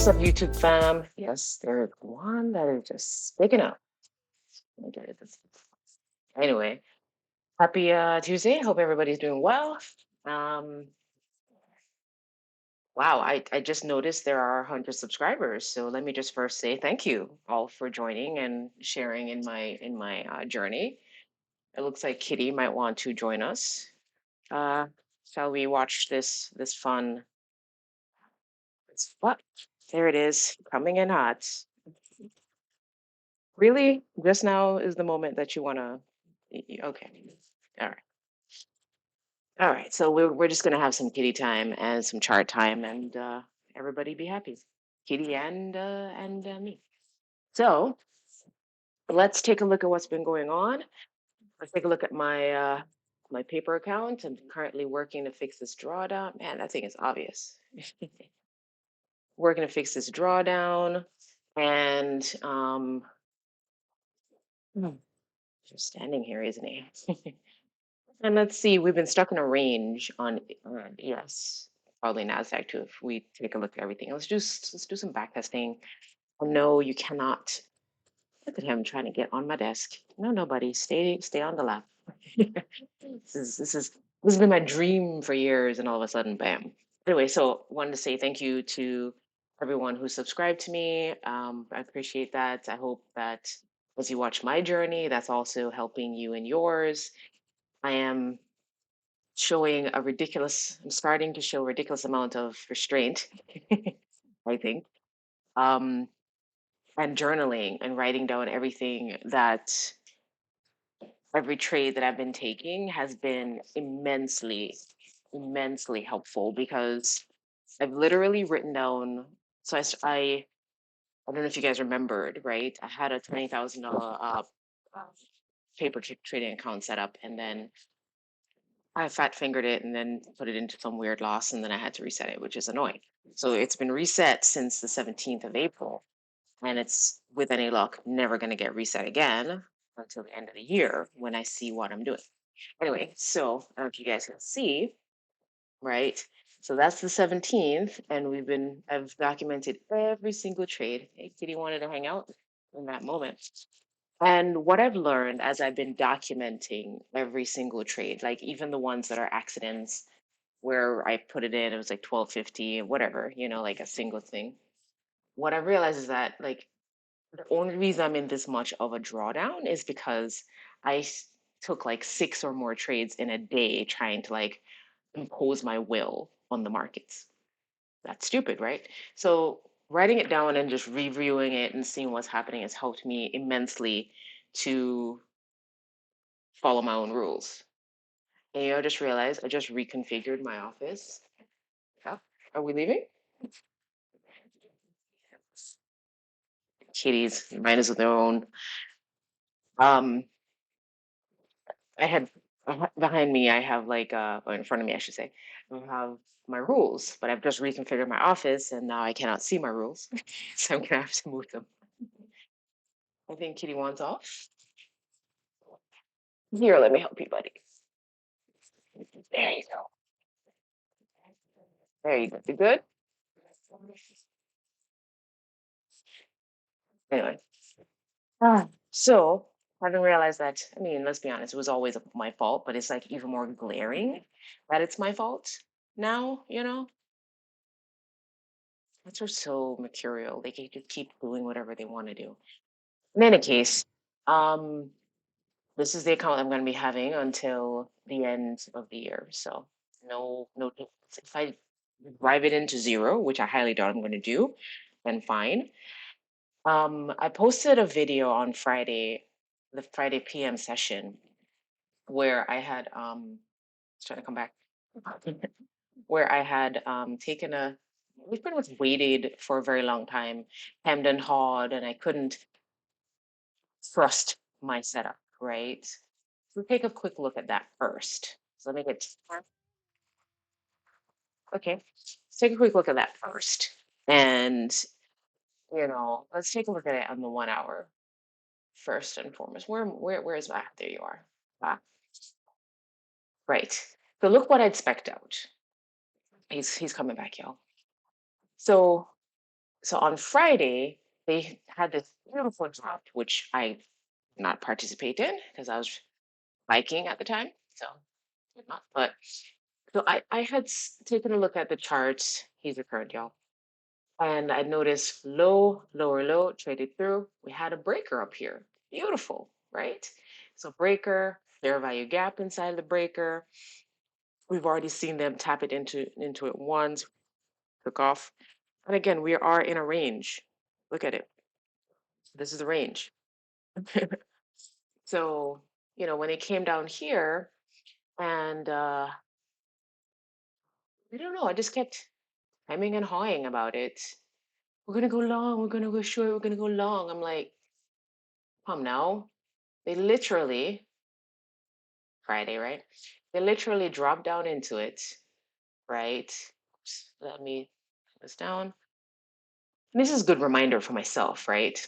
What's up, YouTube fam? Yes, there's one that is just sticking up. Let me get it Anyway, happy Tuesday. Hope everybody's doing well. Um, wow, I just noticed there are 100 subscribers. So let me just first say thank you all for joining and sharing in my journey. It looks like Kitty might want to join us. Uh, shall we watch this fun? It's what? There it is, coming in hot. Really? Just now is the moment that you want to. Okay. All right. All right. So we're just gonna have some kitty time and some chart time, and everybody be happy. Kitty and me. So let's take a look at what's been going on. Let's take a look at my paper account. I'm currently working to fix this drawdown. Man, that thing is obvious. Working to fix this drawdown, and hmm, just standing here, isn't he? And let's see, we've been stuck in a range on yes, probably Nasdaq too. If we take a look at everything, let's do some back testing. Oh no, you cannot. Look at him trying to get on my desk. No, nobody. Stay on the lap. This has been my dream for years, and all of a sudden, bam. Anyway, so wanted to say thank you to everyone who subscribed to me. I appreciate that. I hope that as you watch my journey, that's also helping you in yours. I am I'm starting to show a ridiculous amount of restraint, I think. Um, and journaling and writing down every trade that I've been taking has been immensely helpful because I've literally written down. So I don't know if you guys remembered, right? I had a $20,000 trading account set up, and then I fat fingered it and then put it into some weird loss, and then I had to reset it, which is annoying. So it's been reset since the 17th of April, and it's with any luck never going to get reset again until the end of the year when I see what I'm doing. Anyway, so I don't know if you guys can see, right? So that's the 17th, and I've documented every single trade. Hey, Kitty wanted to hang out in that moment. And what I've learned as I've been documenting every single trade, like even the ones that are accidents where I put it in, it was like 1250, whatever, like a single thing. What I realized is that like the only reason I'm in this much of a drawdown is because took like six or more trades in a day trying to like impose my will on the markets. That's stupid, right? So writing it down and just reviewing it and seeing what's happening has helped me immensely to follow my own rules. And I just realized I just reconfigured my office. Yeah. Are we leaving? Kitties, mine is their own. Um, I had behind me, I have like or in front of me, I should say, I have my rules, but I've just reconfigured my office, and now I cannot see my rules, so I'm gonna have to move them. I think Kitty wants off. Here, let me help you, buddy. There you go. There you go. You good? Anyway, so I didn't realize that. I mean, let's be honest, it was always my fault, but it's like even more glaring that it's my fault now. Kids are so mercurial. They can just keep doing whatever they want to do. In any case, um, this is the account I'm going to be having until the end of the year. So no, if I drive it into zero, which I highly doubt I'm going to do, then fine. I posted a video on Friday, the Friday PM session, where I had was trying to come back, where I had we pretty much waited for a very long time, hemmed and hawed, and I couldn't trust my setup, right? So take a quick look at that first. So let me get okay. Let's take a quick look at that first, and let's take a look at it on the 1 hour first and foremost. Where is that? There you are. Ah, right. So look what I'd specked out. He's coming back, y'all. So So on Friday, they had this beautiful drop, which I did not participate in because I was biking at the time. So did not. But so I had taken a look at the charts. He's a current, y'all. And I noticed low, lower low, traded through. We had a breaker up here. Beautiful, right? So breaker, fair value gap inside the breaker. We've already seen them tap it into it once, took off. And again, we are in a range. Look at it. This is the range. So, when it came down here and I don't know, I just kept hemming and hawing about it. We're gonna go long, we're gonna go short, we're gonna go long. I'm like, come now. They literally, Friday, right? They literally dropped down into it, right? Let me put this down. And this is a good reminder for myself, right?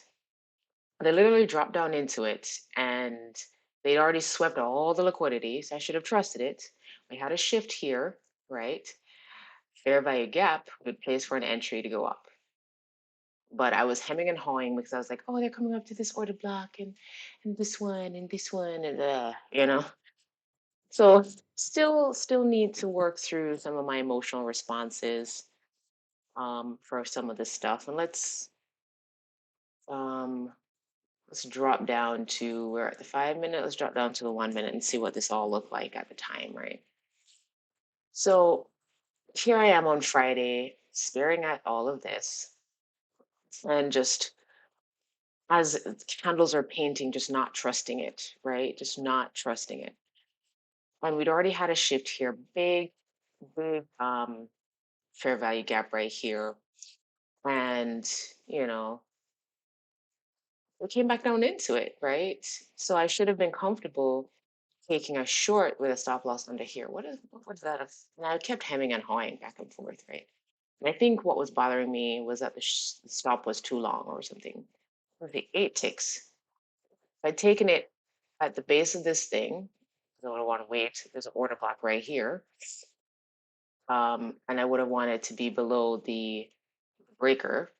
They literally dropped down into it and they'd already swept all the liquidity. So I should have trusted it. We had a shift here, right? Fair value gap, good place for an entry to go up. But I was hemming and hawing because I was like, oh, they're coming up to this order block and this one and this one and. So still need to work through some of my emotional responses for some of this stuff. And um let's drop down to we're at the 5 minute. Let's drop down to the 1 minute and see what this all looked like at the time, right? So here I am on Friday, staring at all of this and just as candles are painting, just not trusting it, right? Just not trusting it. And we'd already had a shift here, big fair value gap right here. And, you know, we came back down into it, right? So I should have been comfortable taking a short with a stop loss under here. What was that? And I kept hemming and hawing back and forth, right? And I think what was bothering me was that the stop was too long or something. The 8 ticks. If I'd taken it at the base of this thing, I would have want to wait. There's an order block right here. And I would have wanted to be below the breaker.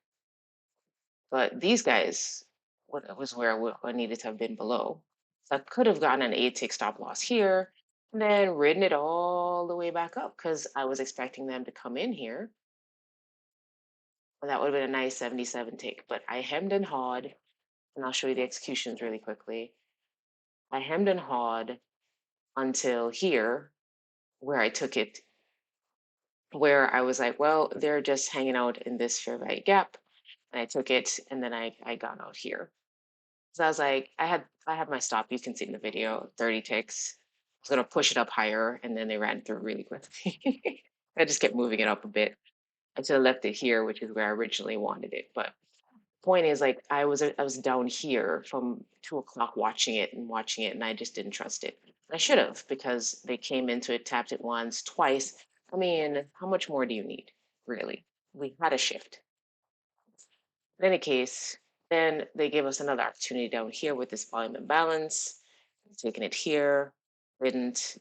But these guys was where I needed to have been below. So I could have gotten an 8 tick stop loss here and then ridden it all the way back up because I was expecting them to come in here. And that would have been a nice 77 tick. But I hemmed and hawed, and I'll show you the executions really quickly. I hemmed and hawed until here, where I took it, where I was like, well, they're just hanging out in this fair value gap. And I took it, and then I got out here. So I was like, I had my stop. You can see in the video, 30 ticks. I was gonna push it up higher, and then they ran through really quickly. I just kept moving it up a bit until I left it here, which is where I originally wanted it. But point is, like, I was down here from 2 o'clock watching it, and I just didn't trust it. I should have because they came into it, tapped it once, twice. I mean, how much more do you need, really? We had a shift. In any case, then they gave us another opportunity down here with this volume imbalance. Taking it here, didn't.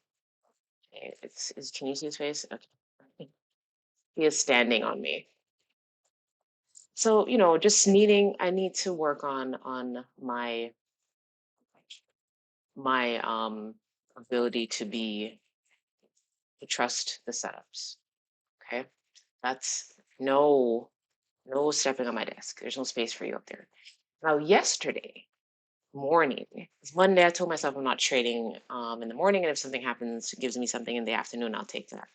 Can you see his face? Okay. He is standing on me. So, just I need to work on my ability to trust the setups. Okay. That's no stepping on my desk. There's no space for you up there. Now, yesterday morning, it's Monday, I told myself I'm not trading in the morning, and if something happens, gives me something in the afternoon, I'll take that.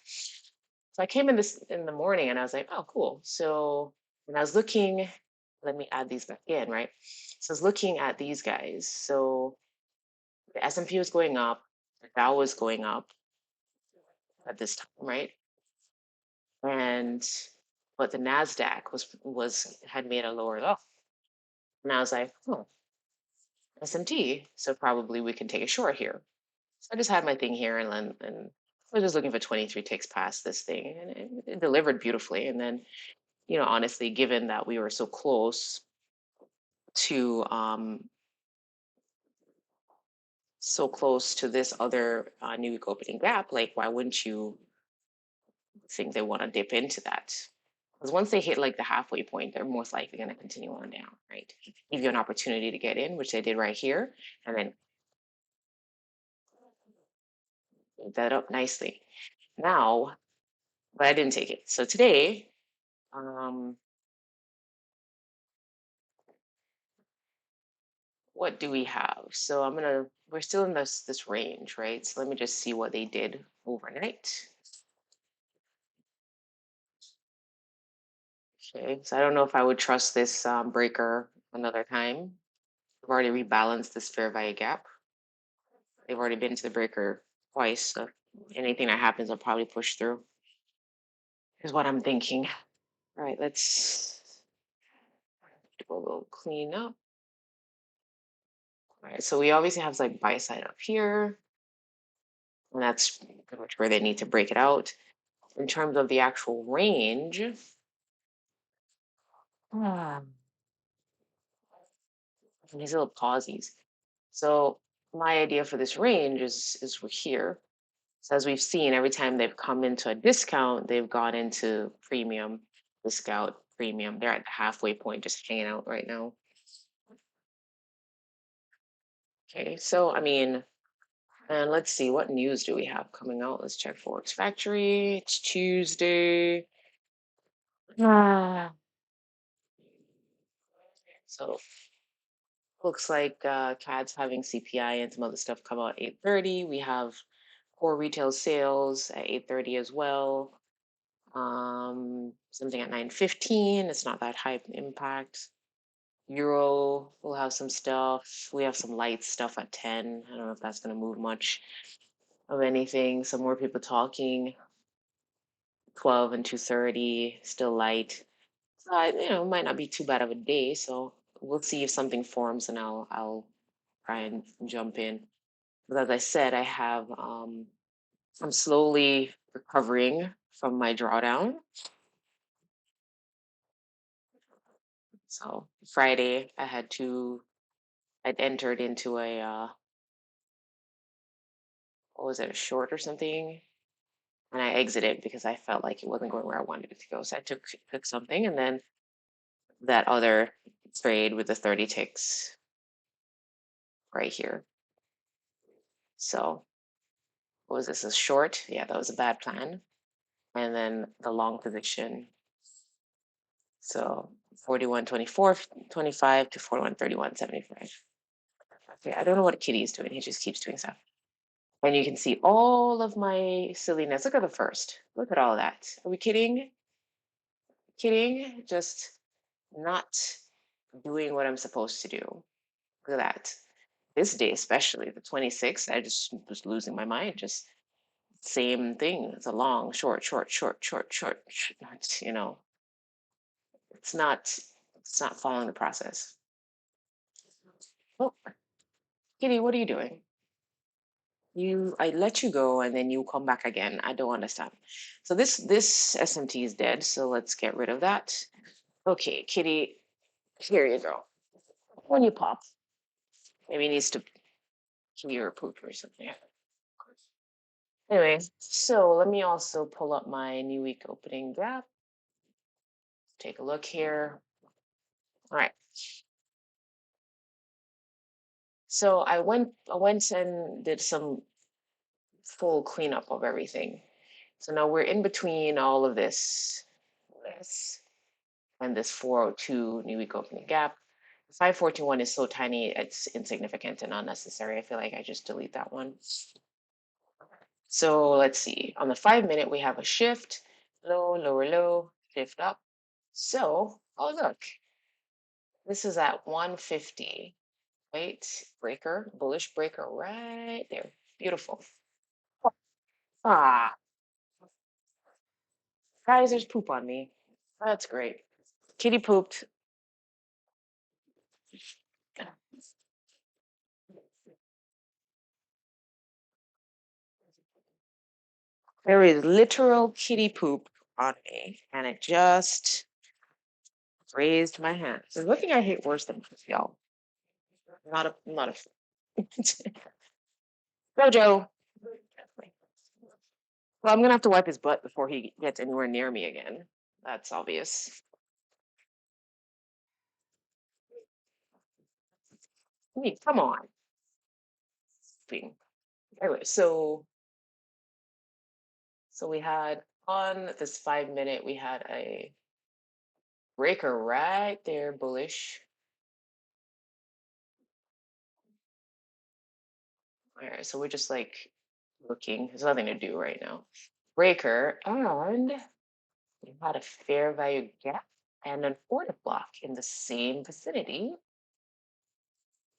So I came in the morning and I was like, oh, cool. So when I was looking, let me add these back in, right? So I was looking at these guys. So the S&P was going up, the Dow was going up at this time, right? And but the Nasdaq was had made a lower low. And I was like, oh, S&T, so probably we can take a short here. So I just had my thing here and I was just looking for 23 ticks past this thing and it delivered beautifully. And then, honestly, given that we were so close to this other new week opening gap, like why wouldn't you think they want to dip into that? Because once they hit like the halfway point, they're most likely going to continue on down, right? Give you an opportunity to get in, which they did right here, and then build that up nicely. Now, but I didn't take it. So today, what do we have? So we're still in this range, right? So let me just see what they did overnight. Okay, so I don't know if I would trust this breaker another time. We've already rebalanced this fair value gap. They've already been to the breaker twice, so anything that happens will probably push through, is what I'm thinking. All right, let's do a little clean up. All right, so we obviously have like buy side up here, and that's pretty much where they need to break it out. In terms of the actual range, these little pauses. So my idea for this range is we're here. So as we've seen, every time they've come into a discount, they've gone into premium, discount, premium. They're at the halfway point, just hanging out right now. Okay, so I mean, and let's see, what news do we have coming out? Let's check Forex Factory. It's Tuesday. Ah. So looks like CAD's having CPI and some other stuff come out at 8:30. We have core retail sales at 8:30 as well. Something at 9:15. It's not that high impact. Euro, we'll have some stuff. We have some light stuff at 10. I don't know if that's going to move much of anything. Some more people talking. 12 and 2:30, still light. So it might not be too bad of a day. So we'll see if something forms, and I'll try and jump in. But as I said, I'm slowly recovering from my drawdown. So Friday, I'd entered into what was it, a short or something, and I exited because I felt like it wasn't going where I wanted it to go. So I took something, and then that other trade with the 30 ticks right here. So what was this? A short? Yeah, that was a bad plan. And then the long position. So 41.24.25 to 41.31.75. Okay, I don't know what Kitty's doing. He just keeps doing stuff. And you can see all of my silliness. Look at the first. Look at all that. Are we kidding? Kidding? Just not doing what I'm supposed to do. Look at that. This day, especially the 26th, I just was losing my mind. Just same thing. It's a long, short, short, short, short, short. It's not. It's not following the process. Oh, Kitty, what are you doing? I let you go and then you come back again. I don't understand. So this SMT is dead. So let's get rid of that. Okay, Kitty, here you go. When you pop, maybe it needs to pee or poop or something. Anyway, so let me also pull up my new week opening gap. Take a look here. All right. So I went and did some full cleanup of everything. So now we're in between all of this and this 402 new week opening gap. 541 is so tiny, it's insignificant and unnecessary. I feel like I just delete that one. So let's see. On the 5 minute, we have a shift, low, lower, low, shift up. So, oh look, this is at 150. Wait, breaker, bullish breaker right there. Beautiful. Ah, guys, there's poop on me. That's great. Kitty pooped. There is literal kitty poop on me, and it just raised my hand. There's nothing I hate worse than poop, y'all. Not a Jojo. Well, I'm gonna have to wipe his butt before he gets anywhere near me again. That's obvious. I mean, come on. Thing. Anyway, so we had on this 5 minute, we had a breaker right there, bullish. All right, so we're just like looking. There's nothing to do right now. Breaker, and we had a fair value gap and an order block in the same vicinity.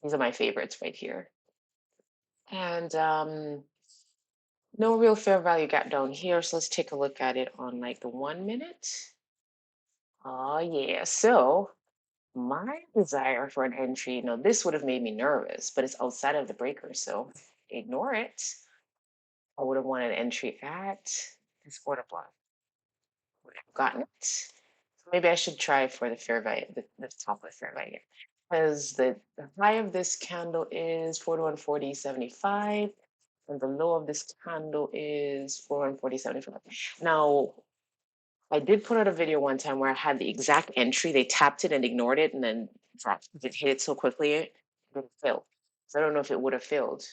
These are my favorites right here. And no real fair value gap down here. So let's take a look at it on like the 1 minute. Oh yeah. So my desire for an entry, this would have made me nervous, but it's outside of the breaker, so ignore it. I would have wanted an entry at this order block. Would have gotten it. So maybe I should try for the fair value, the top of the fair value. Because the high of this candle is 41.40.75, and the low of this candle is 41.40.75. Now, I did put out a video one time where I had the exact entry. They tapped it and ignored it, and then it hit it so quickly it didn't fill. So I don't know if it would have filled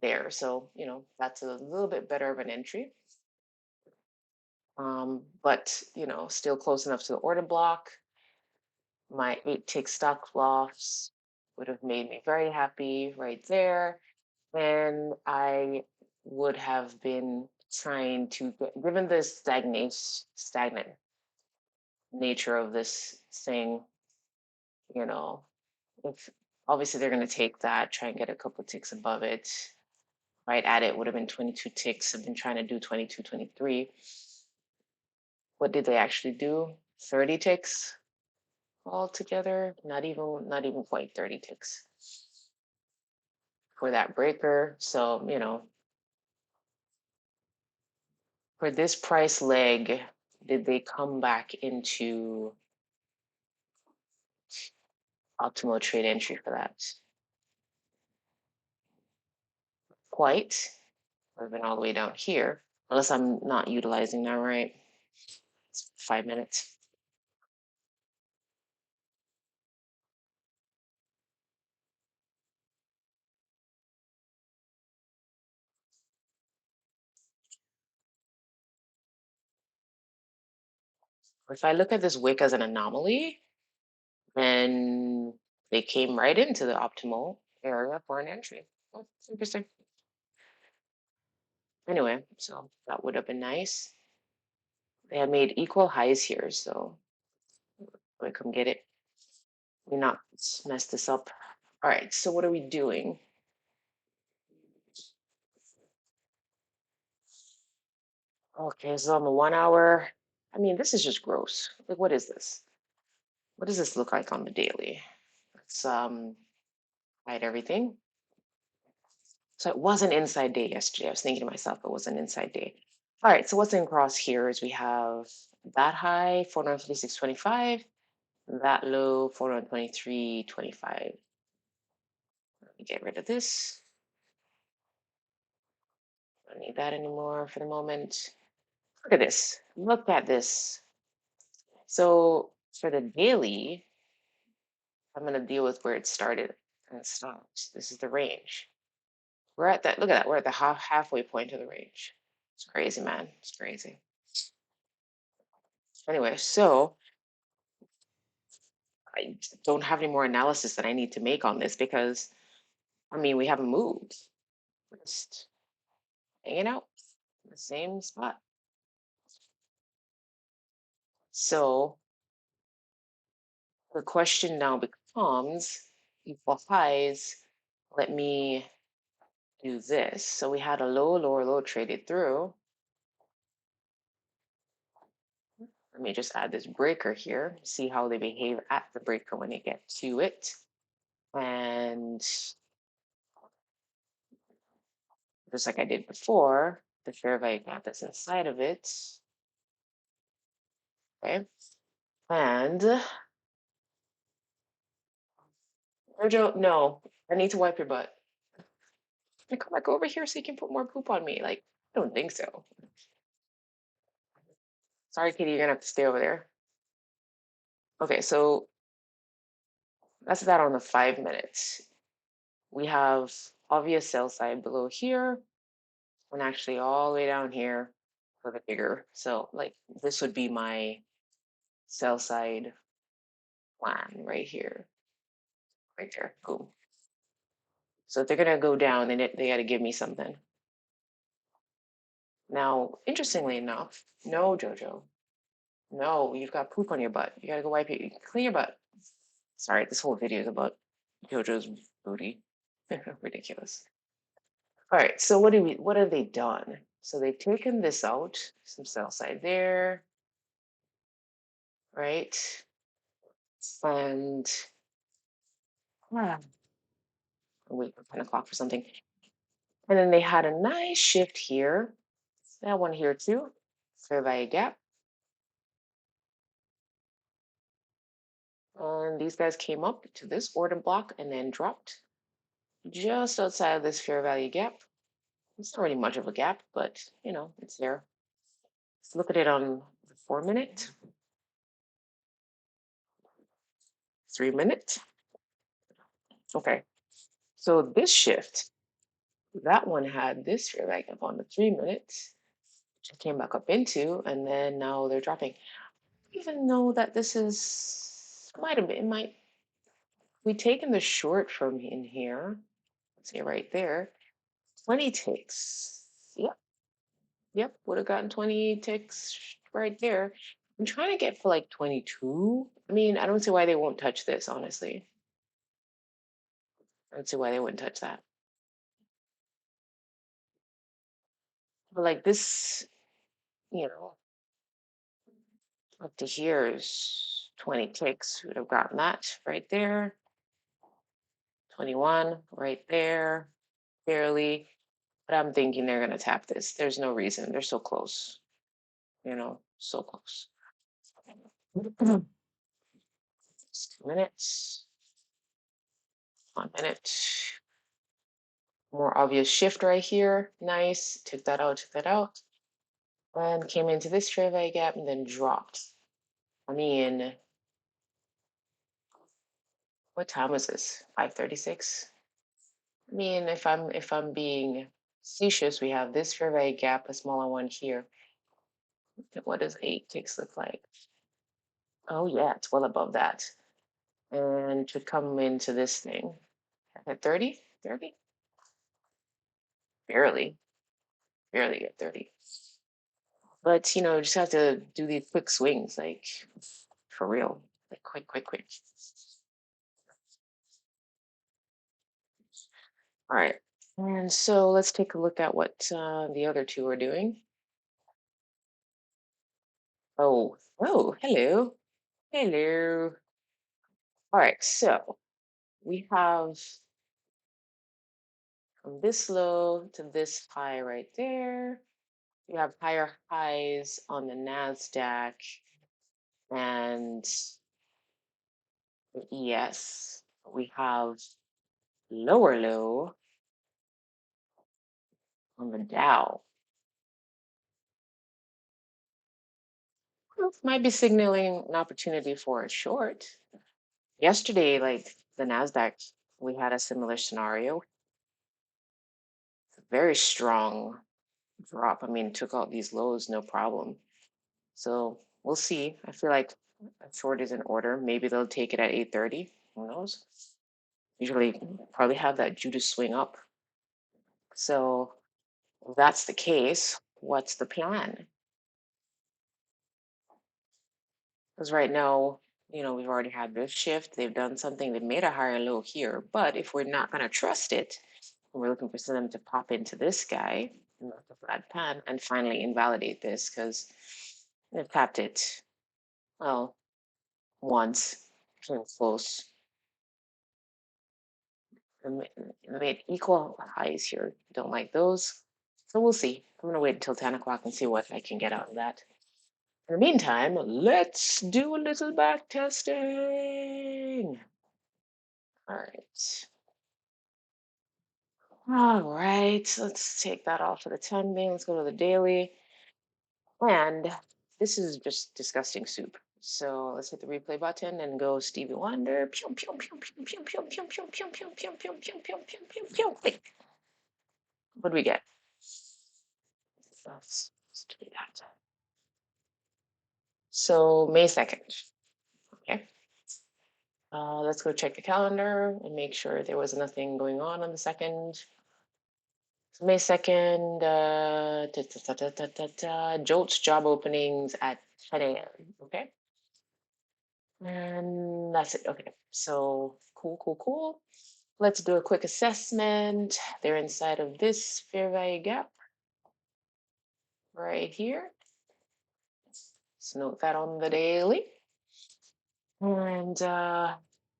there. So, that's a little bit better of an entry. But, still close enough to the order block. My 8 tick stop loss would have made me very happy right there. And I would have been trying to get, given the stagnant nature of this thing, you know, if obviously they're going to take that, try and get a couple ticks above it. Right at it would have been 22 ticks. I've been trying to do 22, 23. What did they actually do? 30 ticks altogether? Not even quite 30 ticks for that breaker. So, for this price leg, did they come back into optimal trade entry for that? Quite. Would have been all the way down here, unless I'm not utilizing that right. It's 5 minutes. If I look at this wick as an anomaly, then they came right into the optimal area for an entry. Oh, interesting. Anyway, so that would have been nice. They had made equal highs here, so I come get it. We not mess this up. All right, so what are we doing? Okay, so on the 1 hour, I mean, this is just gross. Like, what is this? What does this look like on the daily? Let's hide everything. So it was an inside day yesterday. I was thinking to myself, it was an inside day. All right, so what's in cross here is we have that high, 456.25, that low, 423.25. Let me get rid of this. Don't need that anymore for the moment. Look at this. Look at this. So for the daily, I'm going to deal with where it started and stopped. This is the range. We're at that. Look at that. We're at the halfway point of the range. It's crazy, man. It's crazy. Anyway, so I don't have any more analysis that I need to make on this because, I mean, we haven't moved. We're just hanging out in the same spot. So the question now becomes equal highs. Let me do this. So we had a low, lower, low traded through. Let me just add this breaker here, see how they behave at the breaker when they get to it. And just like I did before, the fair value gap that's inside of it. Okay. And Jojo, no, I need to wipe your butt. Can I come back over here so you can put more poop on me? Like, I don't think so. Sorry, Kitty, you're gonna have to stay over there. Okay, so that's that on the 5 minutes. We have obvious sell side below here, and actually all the way down here for the bigger. So like this would be my sell side plan right here, right there. Boom. So if they're gonna go down, they got to give me something. Now, interestingly enough, no, Jojo, no, you've got poop on your butt. You gotta go wipe your clean your butt. Sorry, this whole video is about Jojo's booty. Ridiculous. All right, so what have they done? So they've taken this out, some cell side there, right? And ah, wait for 10 o'clock for something. And then they had a nice shift here. That one here too. Fair value gap. And these guys came up to this order block and then dropped just outside of this fair value gap. It's not really much of a gap, but you know, it's there. Let's look at it on the 4 minute, 3 minute. Okay. So this shift, that one had this fair value gap on the 3 minute, which it came back up into, and then now they're dropping. Even though that this is might have been it might we taken the short from in here. Let's see right there. 20 ticks. Yep. Yep, would have gotten 20 ticks right there. I'm trying to get for like 22. I mean, I don't see why they won't touch this, honestly. I don't see why they wouldn't touch that. But like this, you know, up to here is 20 ticks. Would have gotten that right there. 21 right there, barely. But I'm thinking they're going to tap this. There's no reason. They're so close, so close. 2 minutes, 1 minute. More obvious shift right here. Nice. Took that out, and came into this fair value gap and then dropped. I mean, what time was this? 5:36. I mean, if I'm being facetious, we have this fair value gap, a smaller one here. What does 8 ticks look like? Oh yeah, it's well above that. And to come into this thing at 30, 30, barely, barely at 30. But just have to do these quick swings, like for real, like quick, quick, quick. All right. And so let's take a look at what the other two are doing. Oh, oh, hello. Hello. All right, so we have from this low to this high right there. We have higher highs on the NASDAQ and the ES. We have lower low on the Dow. Might be signaling an opportunity for a short. Yesterday, like the NASDAQ, we had a similar scenario. Very strong drop. I mean, took out these lows, no problem. So we'll see. I feel like a short is in order. Maybe they'll take it at 8:30. Who knows? Usually probably have that Judas swing up. So if that's the case, what's the plan? Because right now, we've already had this shift. They've done something. They've made a higher low here. But if we're not going to trust it, we're looking for them to pop into this guy, the flat pan, and finally invalidate this because they've tapped it, well, once, came close. Made equal highs here. Don't like those. So we'll see. I'm going to wait until 10 o'clock and see what I can get out of that. In the meantime, let's do a little back testing. All right. All right. Let's take that off of the 10 minute. Let's go to the daily. And this is just disgusting soup. So let's hit the replay button and go Stevie Wonder. Pew, pew, pew, pew, pew, pew, pew, pew, pew, pew, pew, pew, pew, pew, pew, pew, pew. Click. What do we get? Let's do that. So May 2nd. Okay. Let's go check the calendar and make sure there was nothing going on the 2nd. So May 2nd, Jolt's job openings at 10 a.m. Okay. And that's it. Okay. So cool, cool, cool. Let's do a quick assessment. They're inside of this fair value gap right here. Let's note that on the daily. And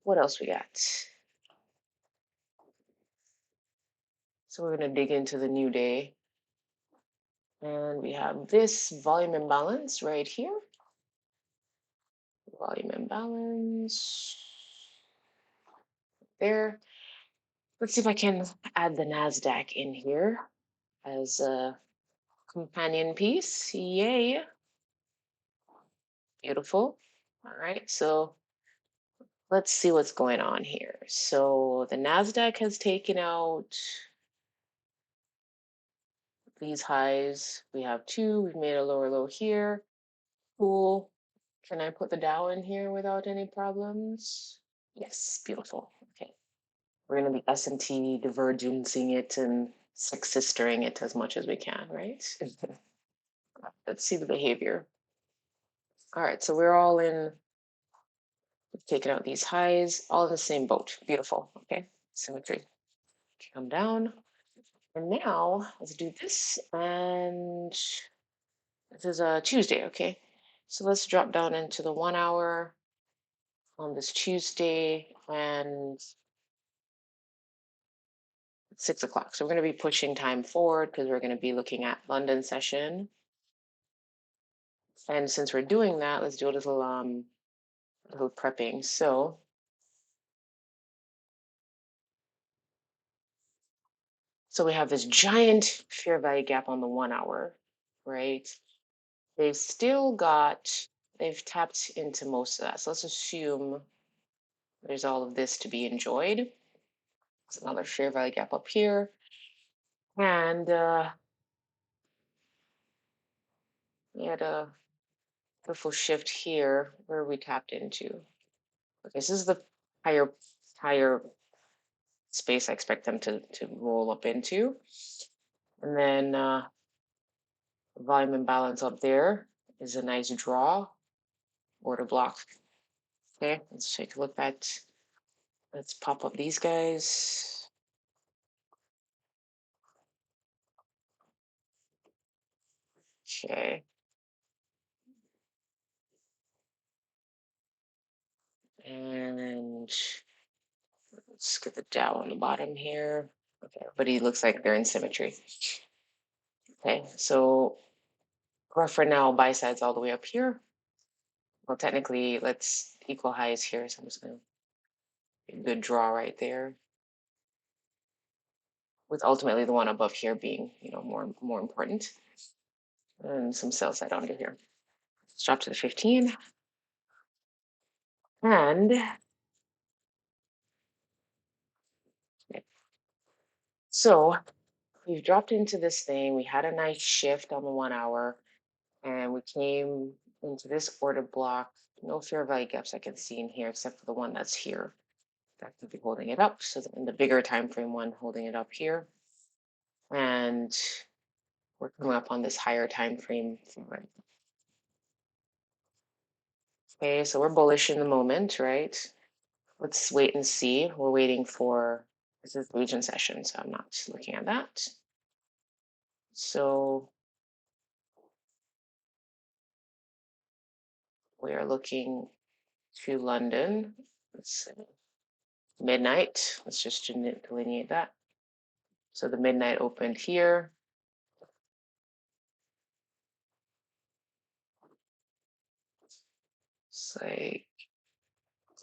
what else we got? So we're going to dig into the new day. And we have this volume imbalance right here. Volume imbalance there. Let's see if I can add the NASDAQ in here as a companion piece. Yay. Beautiful. All right, so let's see what's going on here. So the NASDAQ has taken out these highs. We have two, we've made a lower low here. Cool. Can I put the Dow in here without any problems? Yes, beautiful. Okay. We're going to be S&T divergencing it and sexistering it as much as we can, right? Let's see the behavior. All right, so we're all in, we've taken out these highs, all in the same boat. Beautiful. Okay, symmetry. Come down. And now let's do this. And this is a Tuesday, okay? So let's drop down into the 1 hour on this Tuesday and 6 o'clock. So we're going to be pushing time forward because we're going to be looking at London session. And since we're doing that, let's do a little prepping. So we have this giant fair value gap on the 1 hour, right? They've still got, they've tapped into most of that. So let's assume there's all of this to be enjoyed. There's another fair value gap up here. And we had a beautiful shift here where we tapped into. Okay, this is the higher space I expect them to roll up into. And then volume imbalance up there is a nice draw, order block. Okay, let's take a look at, let's pop up these guys. Okay. And let's get the Dow on the bottom here. Okay, everybody looks like they're in symmetry. Okay, so rough for now, buy sides all the way up here. Well, technically, let's equal highs here. So I'm just going to good draw right there. With ultimately the one above here being, more important. And some sell side under here. Let's drop to the 15. And so we've dropped into this thing. We had a nice shift on the 1 hour, and we came into this order block. No fair value gaps I can see in here except for the one that's here. That could be holding it up. So in the bigger time frame one holding it up here. And we're coming up on this higher time frame. Okay, so we're bullish in the moment, right? Let's wait and see. We're waiting for, this is region session, so I'm not looking at that. So we are looking to London. Let's see. Midnight. Let's just delineate that. So the midnight opened here. It's like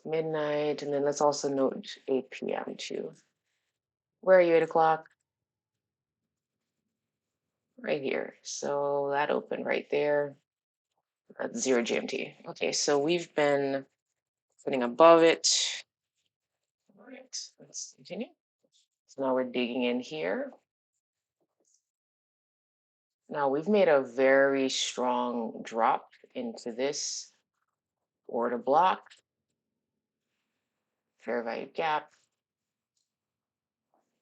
midnight, and then let's also note 8 p.m. too. Where are you, 8 o'clock? Right here. So that opened right there. That's 0 GMT. Okay, so we've been sitting above it. All right, let's continue. So now we're digging in here. Now we've made a very strong drop into this order block, fair value gap,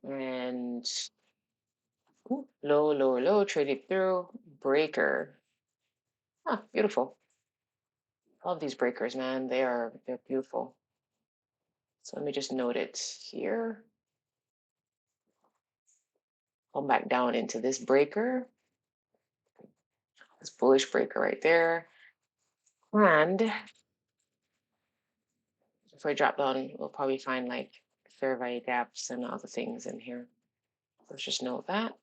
and low, lower low, traded through, breaker. Ah, beautiful. Love these breakers, man. They're beautiful. So let me just note it here. Come back down into this breaker, this bullish breaker right there. And if I drop down, we'll probably find like fair value gaps and other things in here. Let's just note that.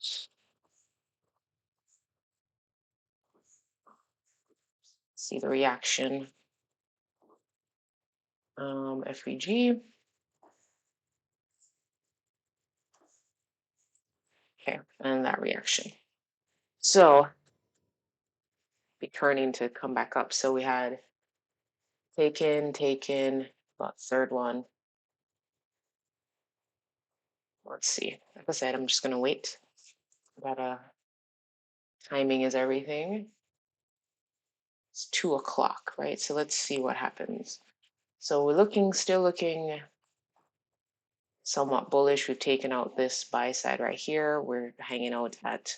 See the reaction. FVG. Okay, and that reaction. So be turning to come back up. So we had taken, about third one. Let's see. Like I said, I'm just gonna wait. But timing is everything. It's 2 o'clock, right? So let's see what happens. So we're still looking somewhat bullish. We've taken out this buy side right here. We're hanging out at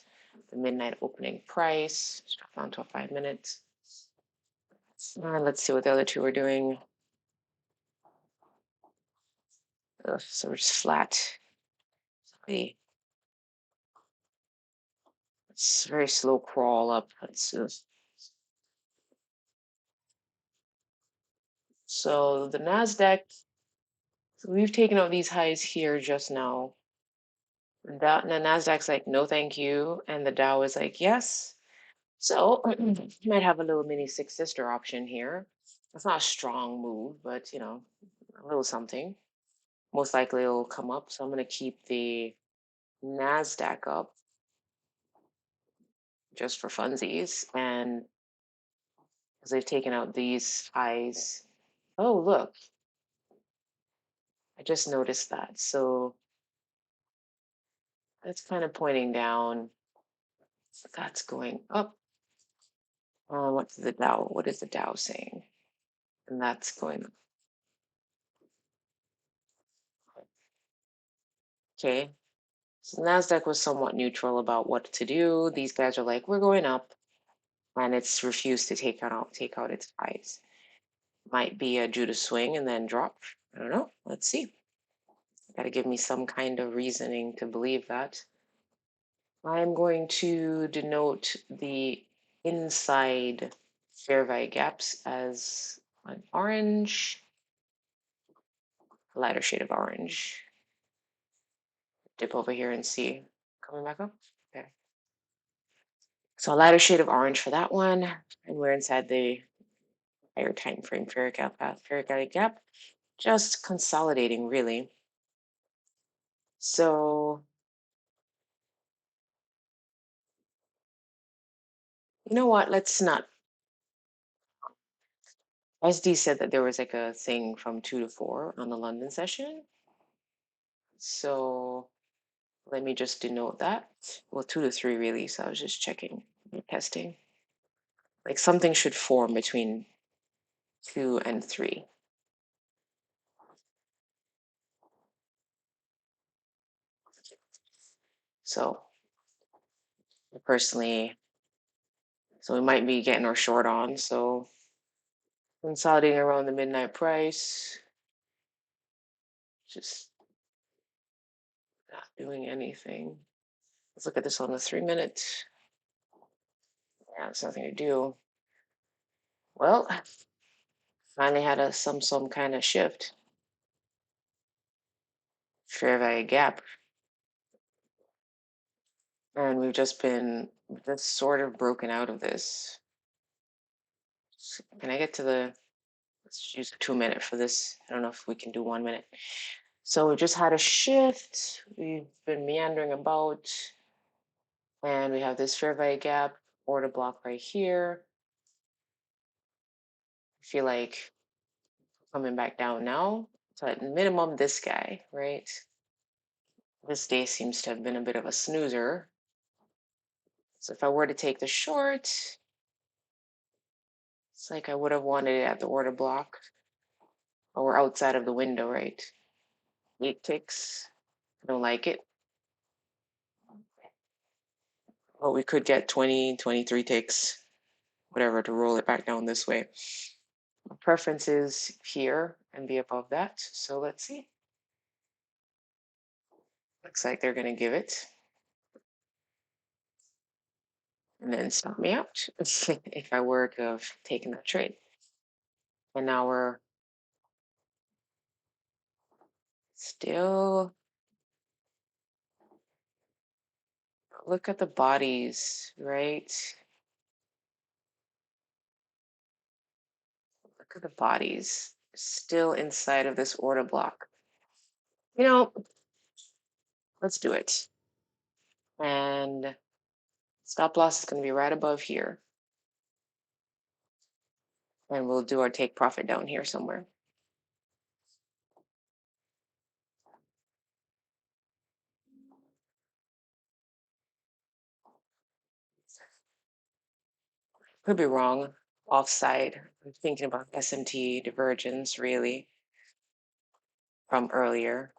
the midnight opening price. Drop down to a 5 minutes. Let's see what the other two are doing. So we're just flat. It's very slow crawl up. So the Nasdaq, we've taken out these highs here just now. And the Nasdaq's like, no, thank you, and the Dow is like, yes. So you might have a little mini six sister option here. It's not a strong move, but a little something. Most likely it'll come up. So I'm going to keep the Nasdaq up just for funsies, and because they've taken out these highs. Oh, look, I just noticed that. So that's kind of pointing down. That's going up. What's the Dow? What is the Dow saying? And that's going up. Okay. So Nasdaq was somewhat neutral about what to do. These guys are like, we're going up, and it's refused to take out its highs. Might be a Judas swing and then drop. I don't know. Let's see. Got to give me some kind of reasoning to believe that. I'm going to denote the inside fair value gaps as an orange, a lighter shade of orange. Dip over here and see. Coming back up. Okay. So a lighter shade of orange for that one. And we're inside the higher time frame fair value gap. Just consolidating, really. So you know what? Let's not. SD said that there was like a thing from 2 to 4 on the London session. So let me just denote that. Well, 2 to 3 really. So I was just checking, testing. Like something should form between 2 and 3. So personally, so we might be getting our short on. So consolidating around the midnight price, just not doing anything. Let's look at this on the 3 minute. Yeah, it's nothing to do. Well, finally had some kind of shift. Fair value gap. And we've just sort of broken out of this. Can I get to let's use a 2 minute for this. I don't know if we can do 1 minute. So we just had a shift. We've been meandering about, and we have this fair value gap order block right here. feel like coming back down now. So at minimum, this guy, right? This day seems to have been a bit of a snoozer. So if I were to take the short, it's like I would have wanted it at the order block or outside of the window, right? 8 ticks. I don't like it. But we could get 20, 23 ticks, whatever, to roll it back down this way. My preference is here and be above that. So let's see. Looks like they're going to give it and then stop me out if I were to have taken that trade. And now we're still, look at the bodies, right? Look at the bodies still inside of this order block. You know, let's do it. And stop loss is going to be right above here. And we'll do our take profit down here somewhere. Could be wrong. Offside. I'm thinking about SMT divergence really from earlier.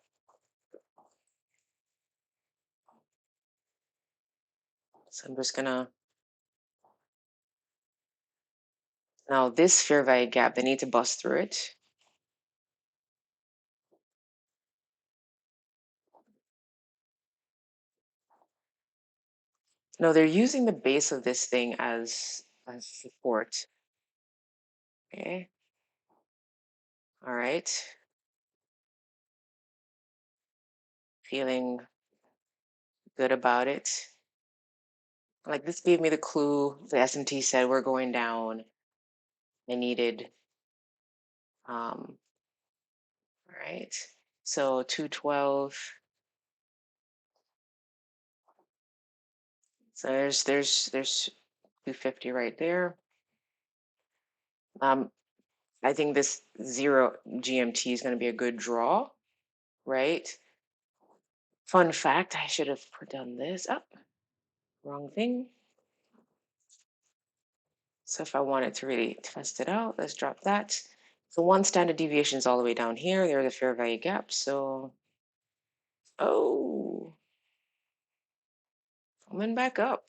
So I'm just gonna, now this fair value gap, they need to bust through it. No, they're using the base of this thing as support. Okay. All right. Feeling good about it. Like this gave me the clue. The S&T said we're going down. I needed, all right. So 212. So there's 250 right there. I think this 0 GMT is going to be a good draw, right? Fun fact, I should have done this up. Wrong thing. So if I wanted to really test it out, let's drop that. So one standard deviation is all the way down here. There's a fair value gap. So, oh, coming back up.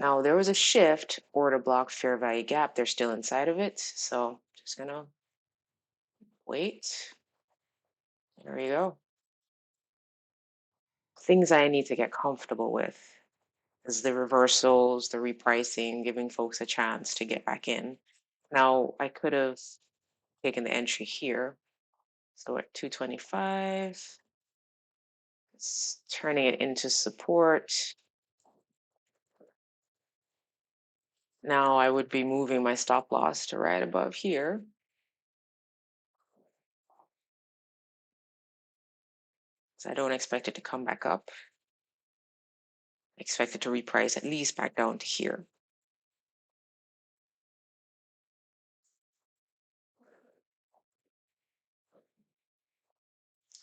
Now there was a shift, order block, fair value gap. They're still inside of it. So just gonna wait. There we go. Things I need to get comfortable with is the reversals, the repricing, giving folks a chance to get back in. Now I could have taken the entry here. So at 225, it's turning it into support. Now I would be moving my stop loss to right above here. So I don't expect it to come back up. I expect it to reprice at least back down to here.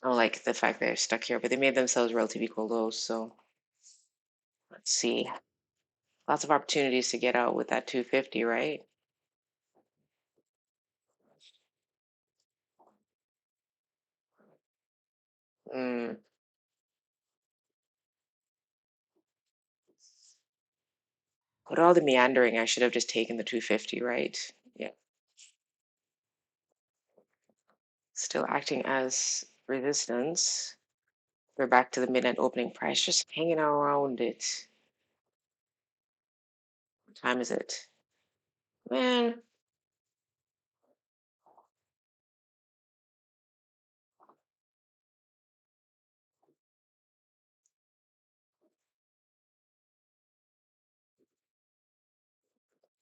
I don't like the fact that they're stuck here, but they made themselves relatively equal lows. So let's see. Lots of opportunities to get out with that 250, right? Mm. With all the meandering, I should have just taken the 250, right? Yeah. Still acting as resistance. We're back to the midnight opening price, just hanging around it. What time is it? Man,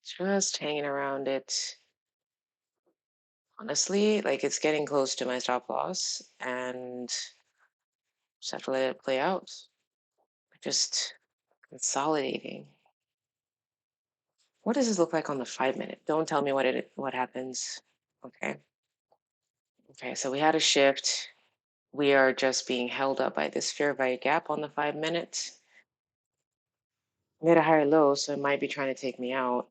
just hanging around it. Honestly, like it's getting close to my stop loss and just have to let it play out. Just consolidating. What does this look like on the 5 minute? Don't tell me what happens. Okay. Okay, so we had a shift. We are just being held up by this fair value gap on the 5 minutes. We had a higher low, so it might be trying to take me out.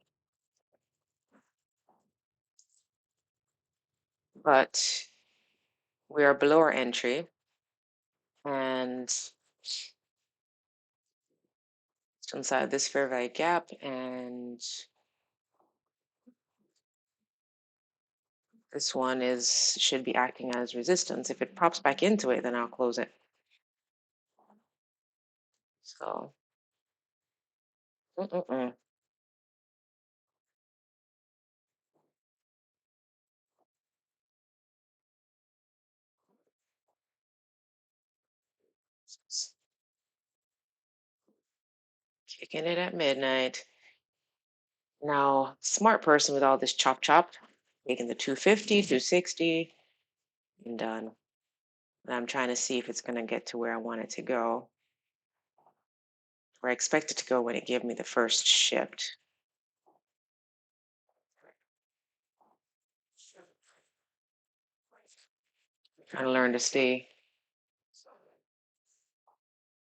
But we are below our entry. And it's inside this fair value gap, and this one should be acting as resistance. If it pops back into it, then I'll close it. So, mm-mm-mm. Kicking it at midnight. Now, smart person with all this chop chop, taking the 250, 260, and done. And I'm trying to see if it's going to get to where I want it to go, where I expect it to go when it gave me the first shift. Trying to learn to stay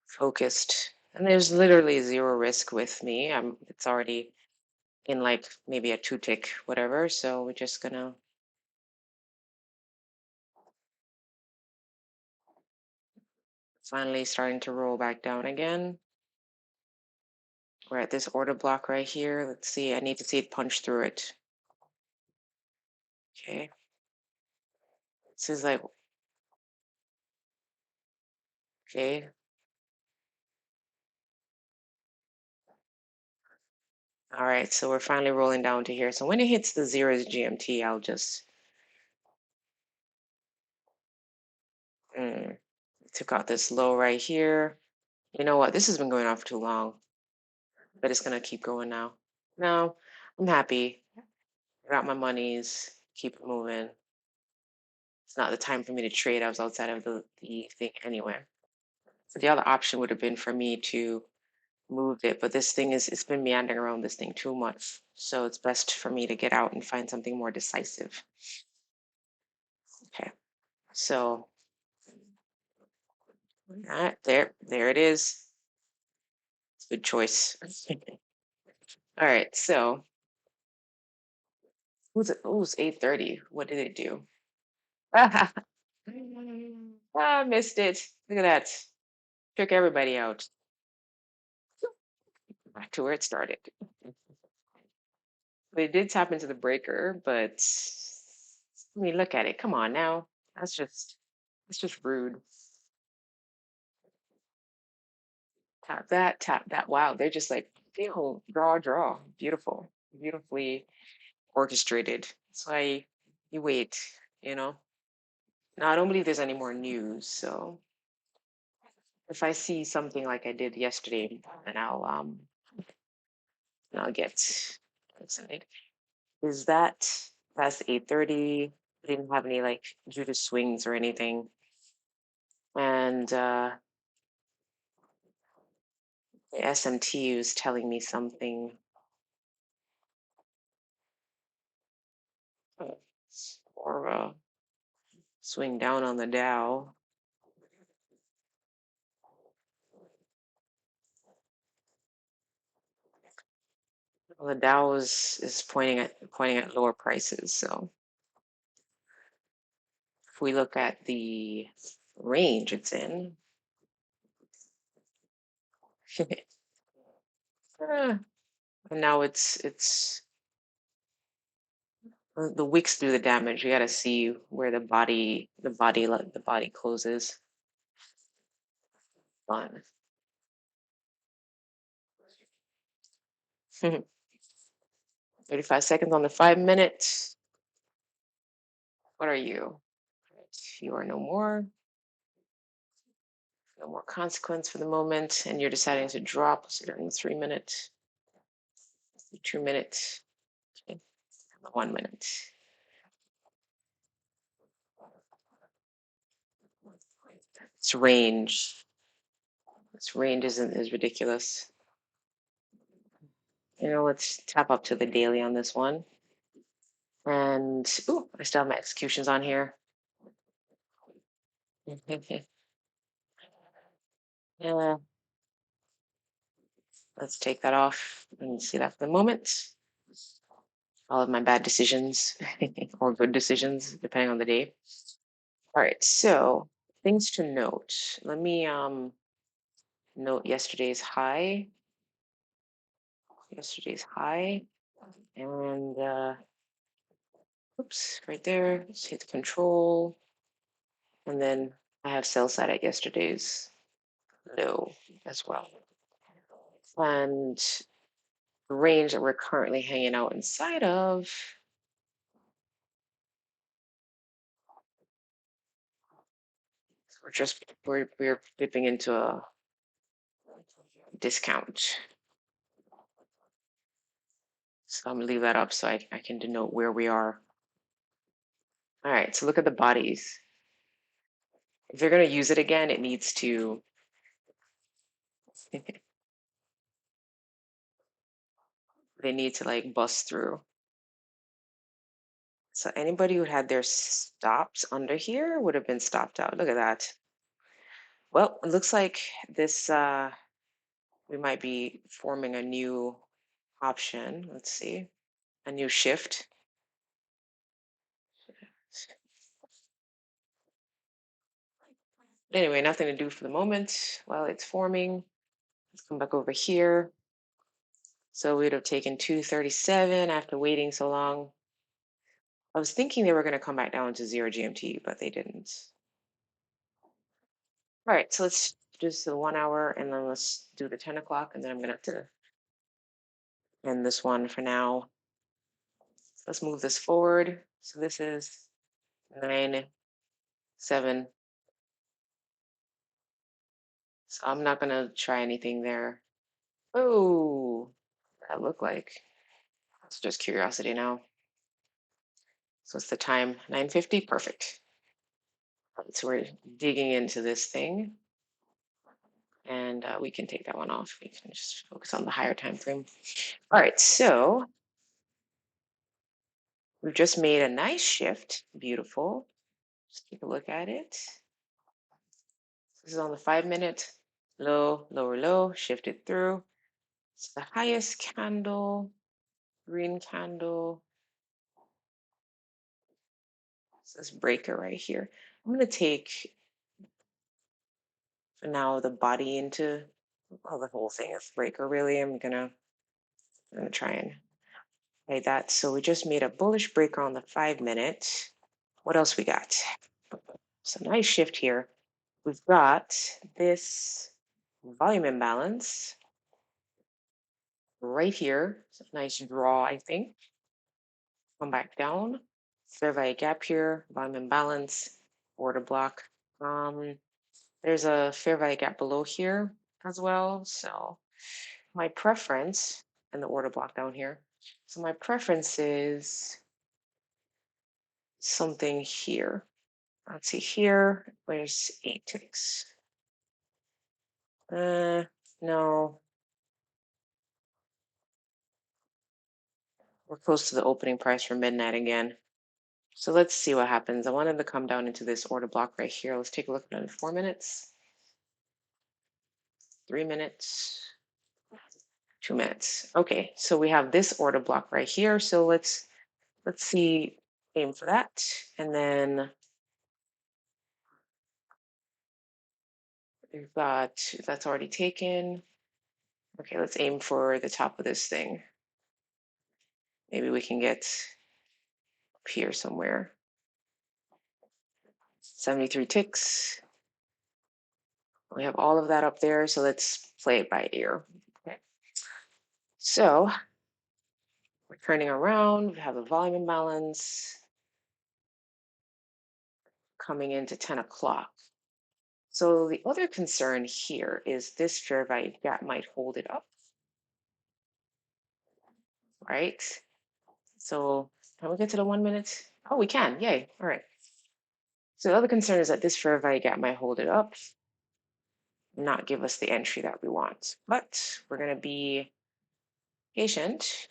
focused. And there's literally zero risk with me. It's already in like maybe a 2 tick, whatever. So we're just gonna finally starting to roll back down again. We're at this order block right here. Let's see. I need to see it punch through it. Okay. This is like, okay. All right. So we're finally rolling down to here. So when it hits the zeros GMT, I'll just took out this low right here. You know what? This has been going on for too long, but it's gonna keep going now. No, I'm happy. I got my monies. Keep it moving. It's not the time for me to trade. I was outside of the thing anyway. So the other option would have been for me to move it, but this thing it's been meandering around this thing too much. So it's best for me to get out and find something more decisive. Okay. So there it is. It's a good choice. All right. So who's it? Oh, it's 8:30. What did it do? Ah, I missed it. Look at that. Took everybody out. Back to where it started. They did tap into the breaker, but I mean, look at it. Come on now. That's just rude. Tap that. Wow, they're just like, draw. Beautiful, beautifully orchestrated. So you wait, you know. Now I don't believe there's any more news. So if I see something like I did yesterday, then I'll get excited. Is that past 8:30? Didn't have any like Judas swings or anything. And the SMT was telling me something. uh, or swing down on the Dow. Well, the Dow is pointing at lower prices. So if we look at the range it's in, and now it's the wicks do the damage. You got to see where the body closes. Fun. 35 seconds on the 5 minutes. What are you? You are no more. No more consequence for the moment, and you're deciding to drop. So during the 3 minute, 2 minute, okay, 1 minute. Its range. Its range is ridiculous. let's tap up to the daily on this one. And ooh, I still have my executions on here. Yeah, let's take that off and see that for the moment. All of my bad decisions or good decisions, depending on the day. All right, so things to note. Let me note yesterday's high. Yesterday's high. And oops, right there. Let's hit control. And then I have sell side at yesterday's low as well. And the range that we're currently hanging out inside of, we're dipping into a discount. So I'm gonna leave that up so I can denote where we are. All right, so look at the bodies. If they're gonna use it again, it needs to they need to like bust through. So anybody who had their stops under here would have been stopped out. Look at that. Well, it looks like this we might be forming a new option. Let's see. A new shift. Anyway, nothing to do for the moment while it's forming. Let's come back over here. So we'd have taken 237 after waiting so long. I was thinking they were going to come back down to 0 GMT, but they didn't. All right, so let's do the 1 hour and then let's do the 10 o'clock, and then I'm going to have to end this one for now. Let's move this forward. So this is 9, 7. So I'm not going to try anything there. Oh, that looked like. It's just curiosity now. So it's the time 9:50. Perfect. So we're digging into this thing, and we can take that one off. We can just focus on the higher time frame. All right, so we've just made a nice shift. Beautiful. Just take a look at it. This is on the 5-minute. Low, lower, low, shifted through. It's the highest candle, green candle. It's this breaker right here. I'm going to take, for now, the body into, well, the whole thing is breaker, really. I'm going to try and like that. So we just made a bullish breaker on the 5-minute. What else we got? So nice shift here. We've got this volume imbalance right here. It's a nice draw, I think. Come back down. Fair value gap here, volume imbalance, order block. There's a fair value gap below here as well. So my preference, and the order block down here. So my preference is something here. Let's see here. Where's 8 ticks? No. We're close to the opening price for midnight again. So let's see what happens. I wanted to come down into this order block right here. Let's take a look at it in 4 minutes, 3 minutes, 2 minutes. Okay, so we have this order block right here. So let's see, aim for that. And then we've got, that's already taken. Okay, let's aim for the top of this thing. Maybe we can get up here somewhere. 73 ticks. We have all of that up there, so let's play it by ear. Okay. So we're turning around, we have a volume imbalance coming into 10 o'clock. So the other concern here is this fair value gap might hold it up, right? So can we get to the 1 minute? Oh, we can, yay, all right. So the other concern is that this fair value gap might hold it up, not give us the entry that we want. But we're gonna be patient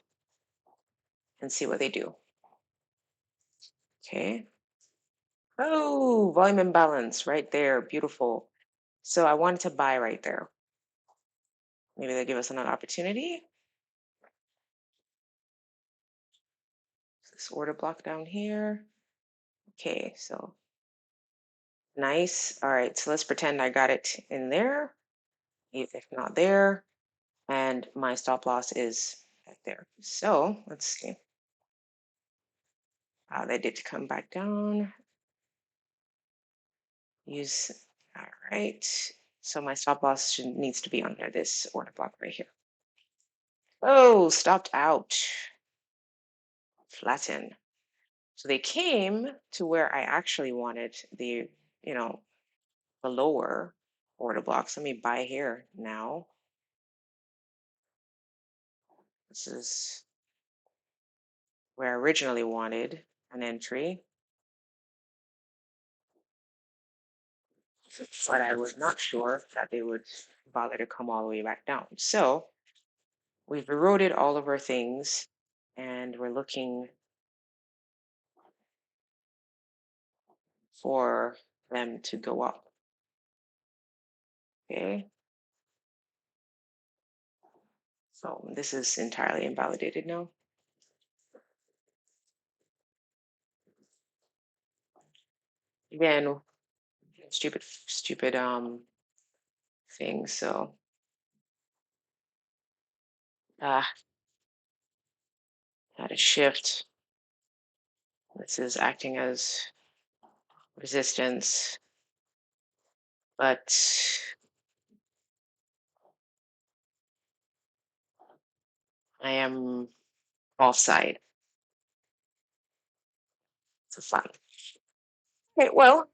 and see what they do. Okay. Oh, volume imbalance right there. Beautiful. So I wanted to buy right there. Maybe they'll give us another opportunity. This order block down here. Okay, so nice. All right, so let's pretend I got it in there. If not there, and my stop loss is right there. So let's see. They did come back down. Use, all right. So my stop loss needs to be under this order block right here. Oh, stopped out. Flatten. So they came to where I actually wanted the, the lower order blocks. Let me buy here now. This is where I originally wanted an entry. But I was not sure that they would bother to come all the way back down. So we've eroded all of our things and we're looking for them to go up. Okay. So this is entirely invalidated now. Again, stupid thing. So had a shift. This is acting as resistance, but I am offside. So fine. Okay, well,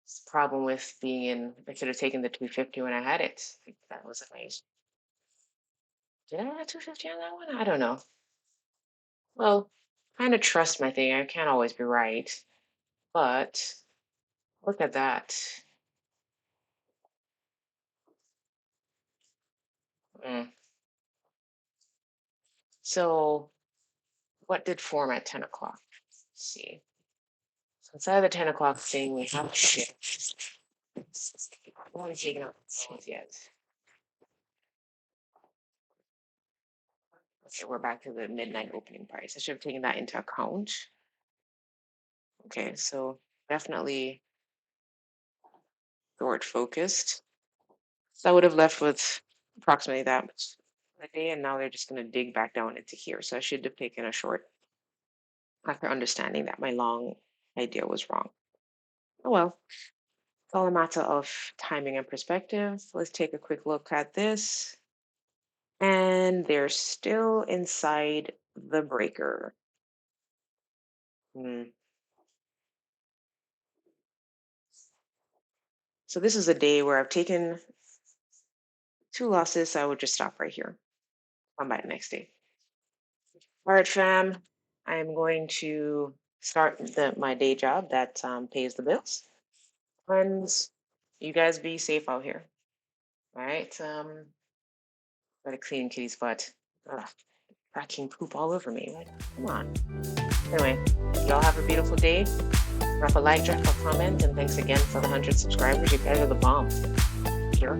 it's the problem with being in, I could have taken the 250 when I had it. That was amazing. Did I have 250 on that one? I don't know. Well, kind of trust my thing. I can't always be right. But look at that. Mm. So what did form at 10 o'clock? Let's see. So inside of the 10 o'clock thing, we have a shift. I haven't taken out things yet. Okay, we're back to the midnight opening price. I should have taken that into account. Okay, so definitely short focused. So I would have left with approximately that much a day, and now they're just going to dig back down into here. So I should have taken a short after understanding that my long idea was wrong. Oh well, it's all a matter of timing and perspective. Let's take a quick look at this. And they're still inside the breaker. So this is a day where I've taken 2 losses. So I would just stop right here. Come back next day. All right, fam. I'm going to start my day job that pays the bills. And you guys be safe out here. All right. Gotta clean kitty's butt. Ugh, cracking poop all over me. Like, come on. Anyway, y'all have a beautiful day. Drop a like, drop a comment, and thanks again for the 100 subscribers. You guys are the bomb. Sure.